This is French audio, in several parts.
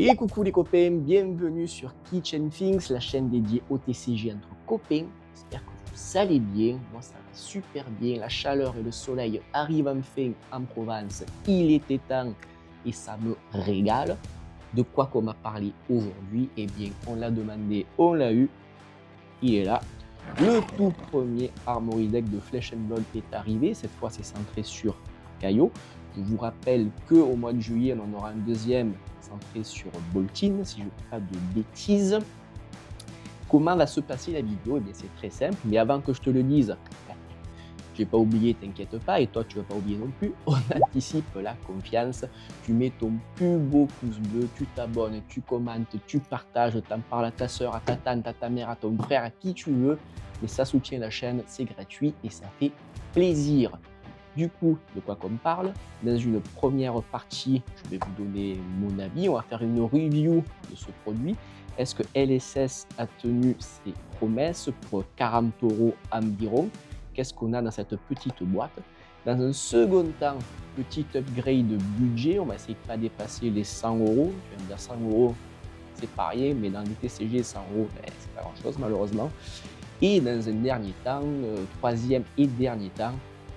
Et coucou les copains, bienvenue sur Kitchen Things, la chaîne dédiée au TCG entre copains. J'espère que vous allez bien, moi ça va super bien, la chaleur et le soleil arrivent enfin en Provence, il était temps et ça me régale. De quoi qu'on m'a parlé aujourd'hui? Eh bien on l'a demandé, on l'a eu, il est là. Le tout premier Armory Deck de Flesh and Blood est arrivé, cette fois c'est centré sur Caillot. Je vous rappelle qu'au mois de juillet, on en aura un deuxième centré sur Boltyn, si je ne dis pas de bêtises. Comment va se passer la vidéo? Eh bien c'est très simple, mais avant que je te le dise, j'ai pas oublié, t'inquiète pas, et toi tu vas pas oublier non plus, on anticipe la confiance, tu mets ton plus beau pouce bleu, tu t'abonnes, tu commentes, tu partages, t'en parles à ta soeur, à ta tante, à ta mère, à ton frère, à qui tu veux, mais ça soutient la chaîne, c'est gratuit et ça fait plaisir. Du coup, de quoi qu'on parle? Dans une première partie, je vais vous donner mon avis, on va faire une review de ce produit. Est-ce que LSS a tenu ses promesses pour 40 € environ? Qu'est-ce qu'on a dans cette petite boîte? Dans un second temps, petit upgrade de budget, on va essayer de ne pas dépasser les 100 €. Tu vas me dire 100 €, c'est pas rien, mais dans les TCG, 100 €, c'est pas grand-chose malheureusement. Et dans un dernier temps, troisième et dernier temps,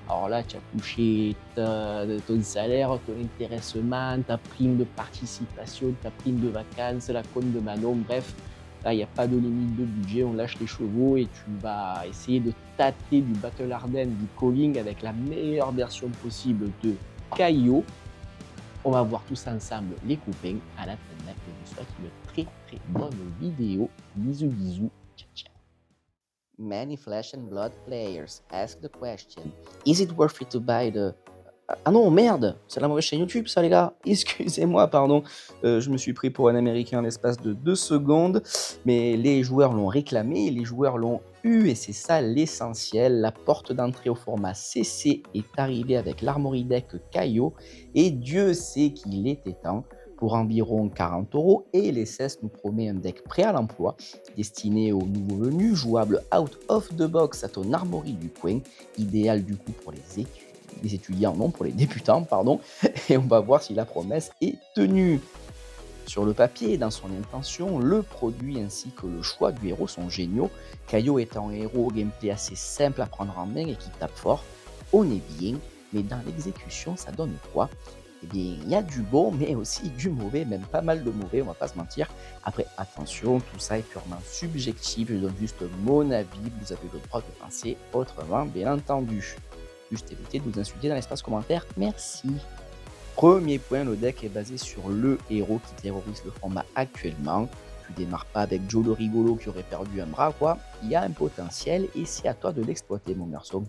alors là, tu as touché ton salaire, ton intéressement, ta prime de participation, ta prime de vacances, la compte de Manon, bref, là, il n'y a pas de limite de budget, on lâche les chevaux et tu vas essayer de tâter du Battle Harden, du calling avec la meilleure version possible de Caillot. On va voir tous ensemble les copains. À la fin, je vous souhaite une très très bonne vidéo. Bisous bisous, ciao ciao. Many Flesh and Blood players ask the question, is it worth it to buy the... Ah non, merde, c'est la mauvaise chaîne YouTube ça les gars, excusez-moi, pardon, je me suis pris pour un américain en l'espace de 2 secondes, mais les joueurs l'ont réclamé, les joueurs l'ont eu et c'est ça l'essentiel. La porte d'entrée au format CC est arrivée avec l'Armory Deck Caillot et Dieu sait qu'il était temps. Pour environ 40 € et l'SS nous promet un deck prêt à l'emploi, destiné aux nouveaux venus, jouable out of the box à ton armory du coin, idéal du coup pour les étudiants, non, pour les débutants, pardon, et on va voir si la promesse est tenue. Sur le papier et dans son intention, le produit ainsi que le choix du héros sont géniaux. Caillot étant un héros au gameplay assez simple à prendre en main et qui tape fort, on est bien, mais dans l'exécution, ça donne quoi? Eh bien, il y a du bon, mais aussi du mauvais, même pas mal de mauvais, on va pas se mentir. Après, attention, tout ça est purement subjectif, je donne juste mon avis, vous avez le droit de penser autrement, bien entendu. Juste éviter de vous insulter dans l'espace commentaire, merci. Premier point, le deck est basé sur le héros qui terrorise le format actuellement. Tu démarres pas avec Joe le rigolo qui aurait perdu un bras, quoi. Il y a un potentiel et c'est à toi de l'exploiter, mon garçon.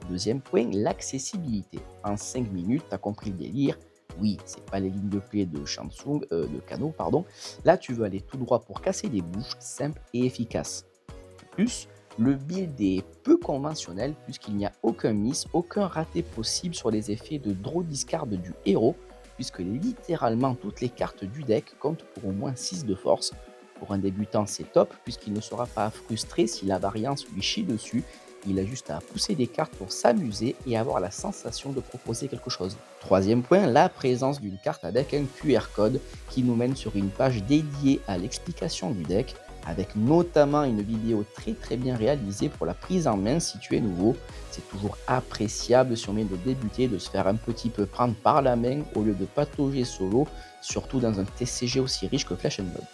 Deuxième point, l'accessibilité. En 5 minutes, tu as compris le délire. Oui, c'est pas les lignes de play de Shansung, de Kano, pardon. Là, tu veux aller tout droit pour casser des bouches, simple et efficace. De plus, le build est peu conventionnel puisqu'il n'y a aucun miss, aucun raté possible sur les effets de draw discard du héros, puisque littéralement toutes les cartes du deck comptent pour au moins 6 de force. Pour un débutant, c'est top puisqu'il ne sera pas frustré si la variance lui chie dessus. Il a juste à pousser des cartes pour s'amuser et avoir la sensation de proposer quelque chose. Troisième point, la présence d'une carte avec un QR code qui nous mène sur une page dédiée à l'explication du deck, avec notamment une vidéo très bien réalisée pour la prise en main si tu es nouveau. C'est toujours appréciable si on vient de débuter de se faire un petit peu prendre par la main au lieu de patauger solo, surtout dans un TCG aussi riche que Flesh and Blood.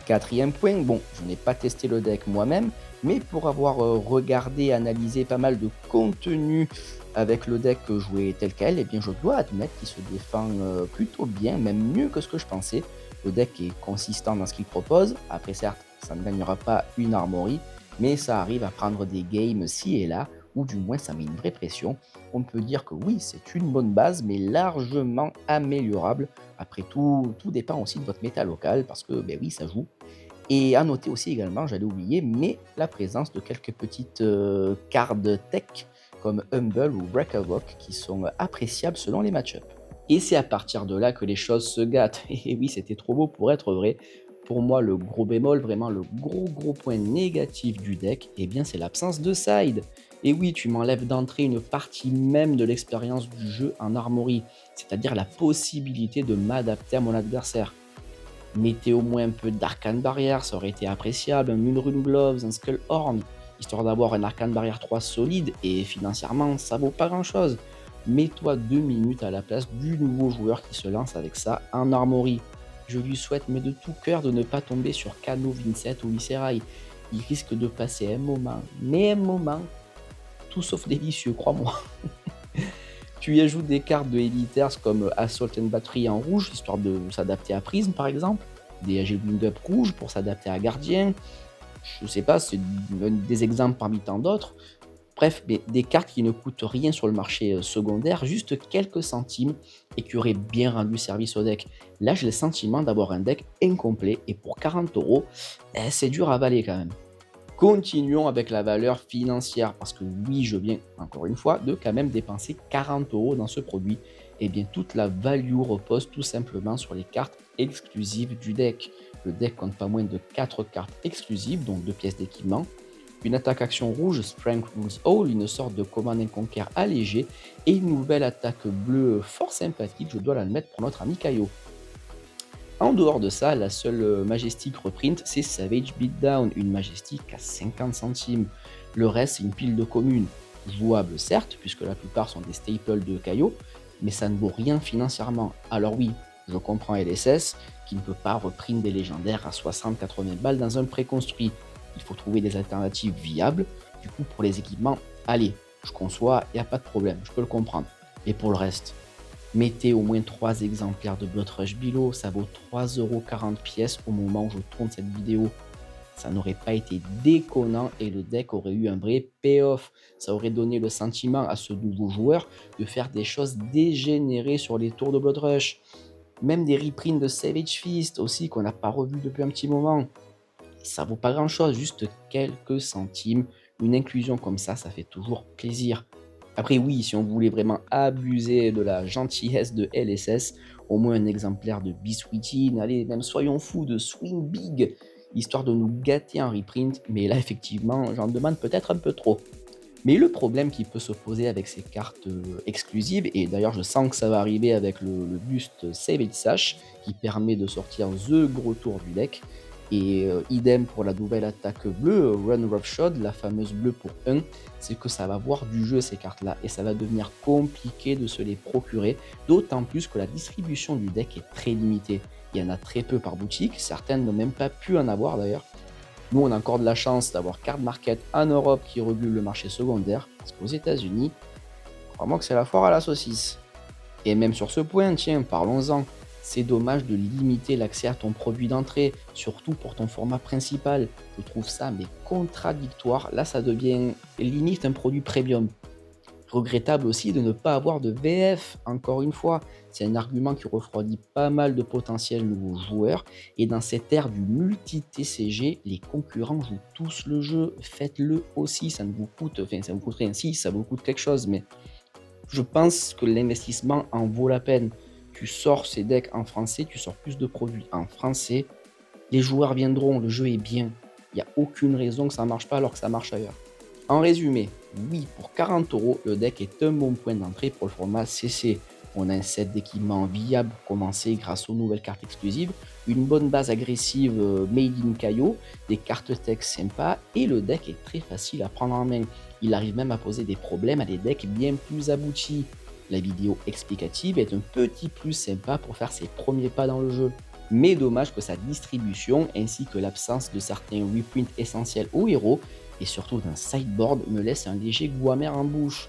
Quatrième point, bon, je n'ai pas testé le deck moi-même, mais pour avoir regardé et analysé pas mal de contenu avec le deck joué tel quel, eh bien je dois admettre qu'il se défend plutôt bien, même mieux que ce que je pensais. Le deck est consistant dans ce qu'il propose. Après certes, ça ne gagnera pas une armory, mais ça arrive à prendre des games ci et là, ou du moins ça met une vraie pression. On peut dire que oui, c'est une bonne base, mais largement améliorable. Après tout dépend aussi de votre méta local, parce que ben oui, ça joue. Et à noter aussi également, j'allais oublier, mais la présence de quelques petites cards tech comme Humble ou Breakawalk qui sont appréciables selon les match-ups. Et c'est à partir de là que les choses se gâtent. Et oui, c'était trop beau pour être vrai. Pour moi, le gros bémol, vraiment le gros point négatif du deck, eh bien c'est l'absence de side. Et oui, tu m'enlèves d'entrée une partie même de l'expérience du jeu en armory, c'est-à-dire la possibilité de m'adapter à mon adversaire. Mettez au moins un peu d'Arcane Barrière, ça aurait été appréciable, un Moonrune Gloves, un Skullhorn, histoire d'avoir un Arcane Barrière 3 solide, et financièrement, ça vaut pas grand-chose. Mets-toi 2 minutes à la place du nouveau joueur qui se lance avec ça en Armory. Je lui souhaite, mais de tout cœur, de ne pas tomber sur Kano, Vincent ou Viserai. Il risque de passer un moment, mais un moment, tout sauf délicieux, crois-moi. Tu y ajoutes des cartes de Eliters comme Assault and Battery en rouge, histoire de s'adapter à Prism par exemple, des AG Wind-Up rouge pour s'adapter à Gardien, je sais pas, c'est des exemples parmi tant d'autres. Bref, des cartes qui ne coûtent rien sur le marché secondaire, juste quelques centimes, et qui auraient bien rendu service au deck. Là, j'ai le sentiment d'avoir un deck incomplet, et pour 40€, c'est dur à avaler quand même. Continuons avec la valeur financière, parce que oui, je viens, encore une fois, de quand même dépenser 40€ dans ce produit. Et bien, toute la value repose tout simplement sur les cartes exclusives du deck. Le deck compte pas moins de 4 cartes exclusives, donc 2 pièces d'équipement, une attaque action rouge, Strength Rules All, une sorte de Command and Conquer allégé, et une nouvelle attaque bleue fort sympathique, je dois l'admettre, pour notre ami Kaio. En dehors de ça, la seule Majestic reprint, c'est Savage Beatdown, une Majestic à 50 centimes. Le reste, c'est une pile de communes. Jouable certes, puisque la plupart sont des staples de Kaio, mais ça ne vaut rien financièrement. Alors oui, je comprends LSS qui ne peut pas reprint des légendaires à 60-80 balles dans un préconstruit. Il faut trouver des alternatives viables. Du coup, pour les équipements, allez, je conçois, il n'y a pas de problème, je peux le comprendre. Et pour le reste, mettez au moins 3 exemplaires de Blood Rush Below, ça vaut 3,40€ pièce au moment où je tourne cette vidéo. Ça n'aurait pas été déconnant et le deck aurait eu un vrai payoff. Ça aurait donné le sentiment à ce nouveau joueur de faire des choses dégénérées sur les tours de Blood Rush. Même des reprints de Savage Fist aussi qu'on n'a pas revu depuis un petit moment. Ça vaut pas grand chose, juste quelques centimes. Une inclusion comme ça fait toujours plaisir. Après oui, si on voulait vraiment abuser de la gentillesse de LSS, au moins un exemplaire de Beast Within, allez, même soyons fous de Swing Big, histoire de nous gâter en reprint, mais là effectivement, j'en demande peut-être un peu trop. Mais le problème qui peut se poser avec ces cartes exclusives, et d'ailleurs je sens que ça va arriver avec le buste Savage Sash, qui permet de sortir the gros tour du deck, et idem pour la nouvelle attaque bleue, Run Roughshod, la fameuse bleue pour 1, c'est que ça va voir du jeu ces cartes-là, et ça va devenir compliqué de se les procurer, d'autant plus que la distribution du deck est très limitée. Il y en a très peu par boutique, certaines n'ont même pas pu en avoir d'ailleurs. Nous, on a encore de la chance d'avoir Card Market en Europe qui régule le marché secondaire, parce qu'aux États-Unis, crois-moi que c'est la foire à la saucisse. Et même sur ce point, tiens, parlons-en. C'est dommage de limiter l'accès à ton produit d'entrée, surtout pour ton format principal. Je trouve ça mais contradictoire. Là, ça devient limite un produit premium. Regrettable aussi de ne pas avoir de VF, encore une fois. C'est un argument qui refroidit pas mal de potentiels nouveaux joueurs. Et dans cette ère du multi-TCG, les concurrents jouent tous le jeu. Faites-le aussi, ça ne vous coûte, enfin ça vous coûte rien, si ça vous coûte quelque chose, mais je pense que l'investissement en vaut la peine. Tu sors ces decks en français, tu sors plus de produits en français. Les joueurs viendront, le jeu est bien. Il n'y a aucune raison que ça ne marche pas alors que ça marche ailleurs. En résumé, oui, pour 40€, le deck est un bon point d'entrée pour le format CC. On a un set d'équipements viable pour commencer grâce aux nouvelles cartes exclusives, une bonne base agressive made in Kaio, des cartes texte sympas et le deck est très facile à prendre en main. Il arrive même à poser des problèmes à des decks bien plus aboutis. La vidéo explicative est un petit plus sympa pour faire ses premiers pas dans le jeu. Mais dommage que sa distribution ainsi que l'absence de certains reprints essentiels aux héros et surtout d'un sideboard me laisse un léger goût amer en bouche.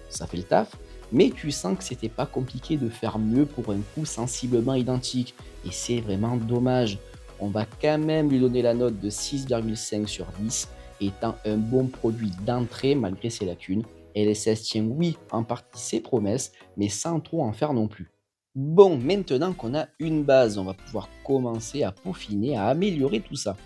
Ça fait le taf, mais tu sens que c'était pas compliqué de faire mieux pour un coût sensiblement identique, et c'est vraiment dommage. On va quand même lui donner la note de 6,5 sur 10, étant un bon produit d'entrée malgré ses lacunes. LSS tient oui en partie ses promesses, mais sans trop en faire non plus. Bon, maintenant qu'on a une base, on va pouvoir commencer à peaufiner, à améliorer tout ça.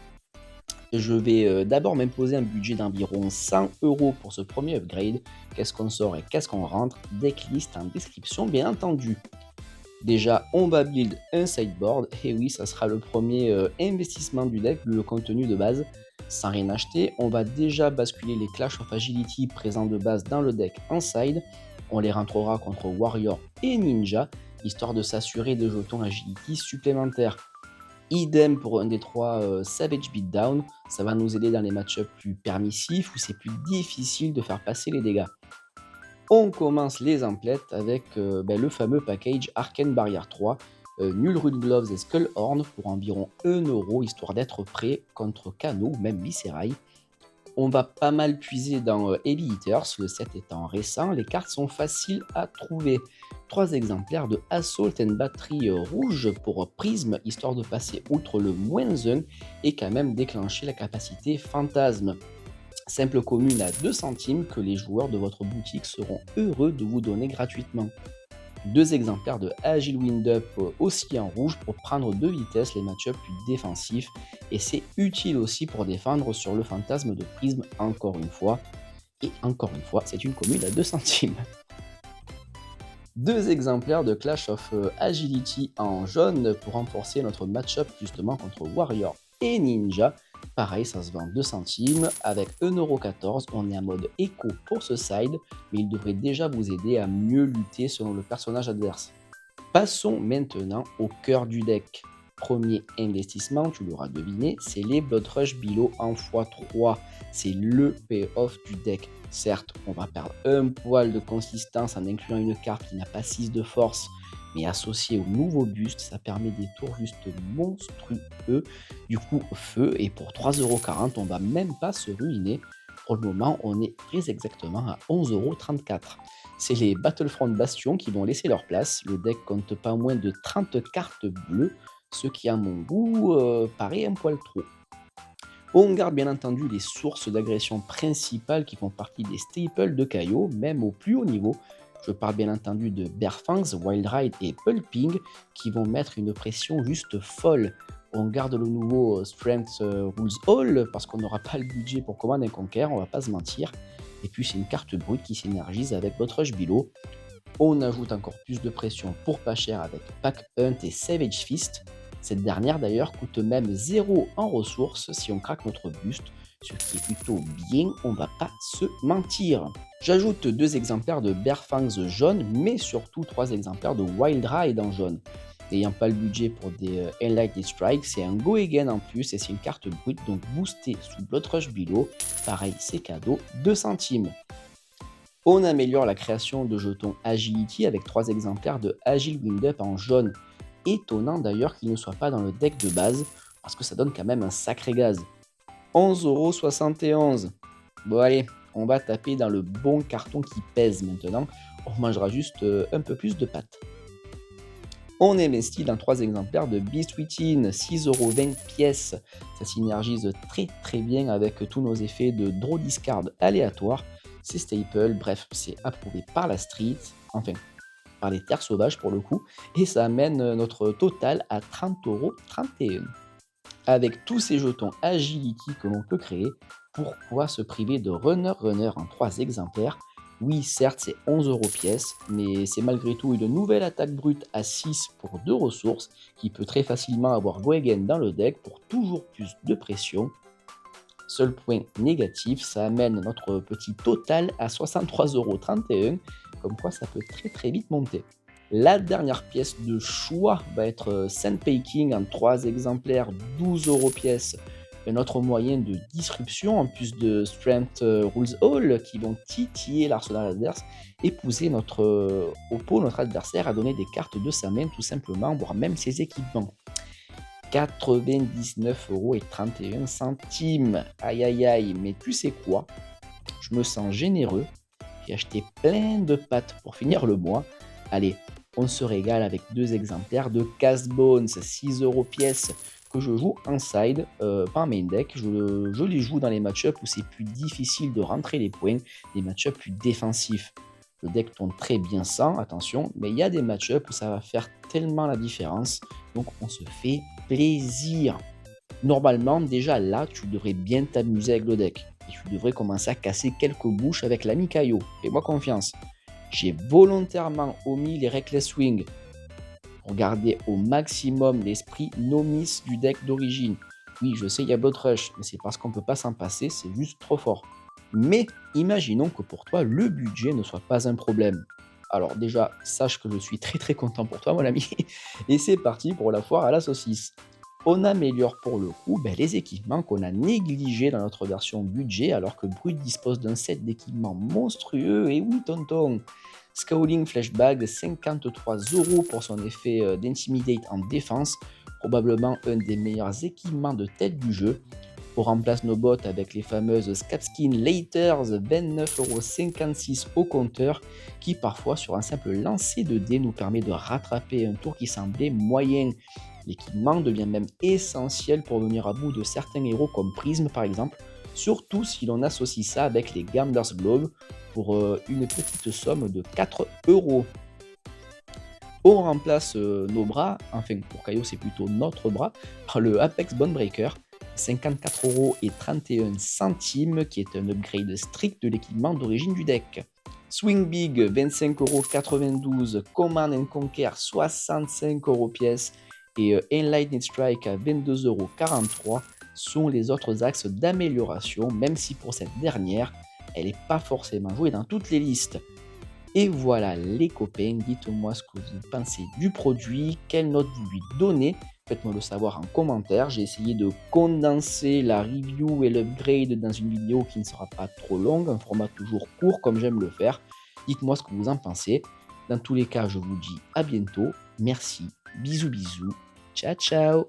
Je vais d'abord m'imposer un budget d'environ 100€ pour ce premier upgrade. Qu'est-ce qu'on sort et qu'est-ce qu'on rentre? Decklist en description bien entendu. Déjà, on va build un sideboard, et oui, ça sera le premier investissement du deck vu le contenu de base. Sans rien acheter, on va déjà basculer les Clash of Agility présents de base dans le deck en side. On les rentrera contre Warrior et Ninja, histoire de s'assurer de jetons Agility supplémentaires. Idem pour un des 3 Savage Beatdown, ça va nous aider dans les match-ups plus permissifs où c'est plus difficile de faire passer les dégâts. On commence les emplettes avec le fameux package Arcane Barrier 3, Null Rune Gloves et Skullhorn pour environ 1 € histoire d'être prêt contre Kano ou même Viscerai. On va pas mal puiser dans Heavy Hitters, le set étant récent, les cartes sont faciles à trouver. 3 exemplaires de Assault and Battery rouge pour Prisme, histoire de passer outre le -1 et quand même déclencher la capacité Fantasme. Simple commune à 2 centimes que les joueurs de votre boutique seront heureux de vous donner gratuitement. 2 exemplaires de Agile Wind-Up aussi en rouge pour prendre de vitesse les match-ups plus défensifs et c'est utile aussi pour défendre sur le fantasme de Prisme encore une fois. Et encore une fois, c'est une commune à 2 centimes. 2 exemplaires de Clash of Agility en jaune pour renforcer notre match-up justement contre Warrior et Ninja. Pareil, ça se vend 2 centimes. Avec 1,14€, on est en mode écho pour ce side, mais il devrait déjà vous aider à mieux lutter selon le personnage adverse. Passons maintenant au cœur du deck. Premier investissement, tu l'auras deviné, c'est les Blood Rush Below en x3. C'est le payoff du deck. Certes, on va perdre un poil de consistance en incluant une carte qui n'a pas 6 de force, mais associé au nouveau buste, ça permet des tours juste monstrueux. Du coup, feu, et pour 3,40€, on va même pas se ruiner. Pour le moment, on est très exactement à 11,34€. C'est les Battlefront Bastion qui vont laisser leur place. Le deck compte pas moins de 30 cartes bleues, ce qui, à mon goût, paraît un poil trop. On garde bien entendu les sources d'agression principales qui font partie des staples de Kaio, même au plus haut niveau. Je parle bien entendu de Bearfangs, Wild Ride et Pulping qui vont mettre une pression juste folle. On garde le nouveau Strength Rules All parce qu'on n'aura pas le budget pour Command & Conquer, on va pas se mentir. Et puis c'est une carte brute qui synergise avec votre Rush Below. On ajoute encore plus de pression pour pas cher avec Pack Hunt et Savage Fist. Cette dernière d'ailleurs coûte même 0 en ressources si on craque notre buste, ce qui est plutôt bien, on va pas se mentir. J'ajoute 2 exemplaires de Bearfangs jaune, mais surtout 3 exemplaires de Wild Ride en jaune. N'ayant pas le budget pour des Enlightened Strike, c'est un Go Again en plus et c'est une carte brute, donc boostée sous Blood Rush Below. Pareil, c'est cadeau, 2 centimes. On améliore la création de jetons Agility avec 3 exemplaires de Agile Wind-Up en jaune. Étonnant d'ailleurs qu'il ne soit pas dans le deck de base, parce que ça donne quand même un sacré gaz. 11,71€. Bon allez, on va taper dans le bon carton qui pèse maintenant. On mangera juste un peu plus de pâtes. On investit dans 3 exemplaires de Beast Within, 6,20€ pièce. Ça synergise très bien avec tous nos effets de draw discard aléatoire. C'est staple, bref, c'est approuvé par la street, enfin par les terres sauvages pour le coup, et ça amène notre total à 30,31€. Avec tous ces jetons Agility que l'on peut créer, pourquoi se priver de Runner en 3 exemplaires? Oui, certes, c'est 11€ pièce, mais c'est malgré tout une nouvelle attaque brute à 6 pour 2 ressources, qui peut très facilement avoir Go Again dans le deck pour toujours plus de pression. Seul point négatif, ça amène notre petit total à 63,31€, comme quoi ça peut très vite monter. La dernière pièce de choix va être Sandpaking en 3 exemplaires, 12€ pièce. Un autre moyen de disruption en plus de Strength Rules All qui vont titiller l'arsenal adverse et pousser notre adversaire à donner des cartes de sa main tout simplement, voire même ses équipements. 99,31€. Aïe aïe aïe, mais tu sais quoi? Je me sens généreux. J'ai acheté plein de pâtes pour finir le mois. Allez, on se régale avec 2 exemplaires de Cast Bones, 6€ pièce, que je joue en side, pas en main deck. Je les joue dans les match-ups où c'est plus difficile de rentrer les points, des match-ups plus défensifs. Le deck tourne très bien sans, attention, mais il y a des match-ups où ça va faire tellement la différence, donc on se fait plaisir. Normalement, déjà là, tu devrais bien t'amuser avec le deck, et tu devrais commencer à casser quelques bouches avec l'ami Kaio, fais-moi confiance. J'ai volontairement omis les Reckless Swing pour garder au maximum l'esprit no-miss du deck d'origine. Oui, je sais, il y a Blood Rush, mais c'est parce qu'on ne peut pas s'en passer, c'est juste trop fort. Mais imaginons que pour toi, le budget ne soit pas un problème. Alors déjà, sache que je suis très content pour toi, mon ami. Et c'est parti pour la foire à la saucisse. On améliore pour le coup les équipements qu'on a négligés dans notre version budget alors que Brut dispose d'un set d'équipements monstrueux. Et oui, tonton! Scowling Flashbag, 53 € pour son effet d'Intimidate en défense, probablement un des meilleurs équipements de tête du jeu. On remplace nos bots avec les fameuses Scatskin Laters, 29,56 € au compteur, qui parfois sur un simple lancer de dés nous permet de rattraper un tour qui semblait moyen. L'équipement devient même essentiel pour venir à bout de certains héros comme Prism par exemple, surtout si l'on associe ça avec les Gambler's Globe pour une petite somme de 4 €. On remplace nos bras, enfin pour Caillot c'est plutôt notre bras, par le Apex Bonebreaker, 54,31 € qui est un upgrade strict de l'équipement d'origine du deck. Swing Big, 25,92 €, Command and Conquer, 65 € pièce, et Enlightened Strike à 22,43 € sont les autres axes d'amélioration, même si pour cette dernière, elle n'est pas forcément jouée dans toutes les listes. Et voilà les copains, dites-moi ce que vous pensez du produit, quelle note vous lui donnez, faites-moi le savoir en commentaire. J'ai essayé de condenser la review et l'upgrade dans une vidéo qui ne sera pas trop longue, un format toujours court comme j'aime le faire. Dites-moi ce que vous en pensez. Dans tous les cas, je vous dis à bientôt. Merci, bisous bisous, ciao ciao.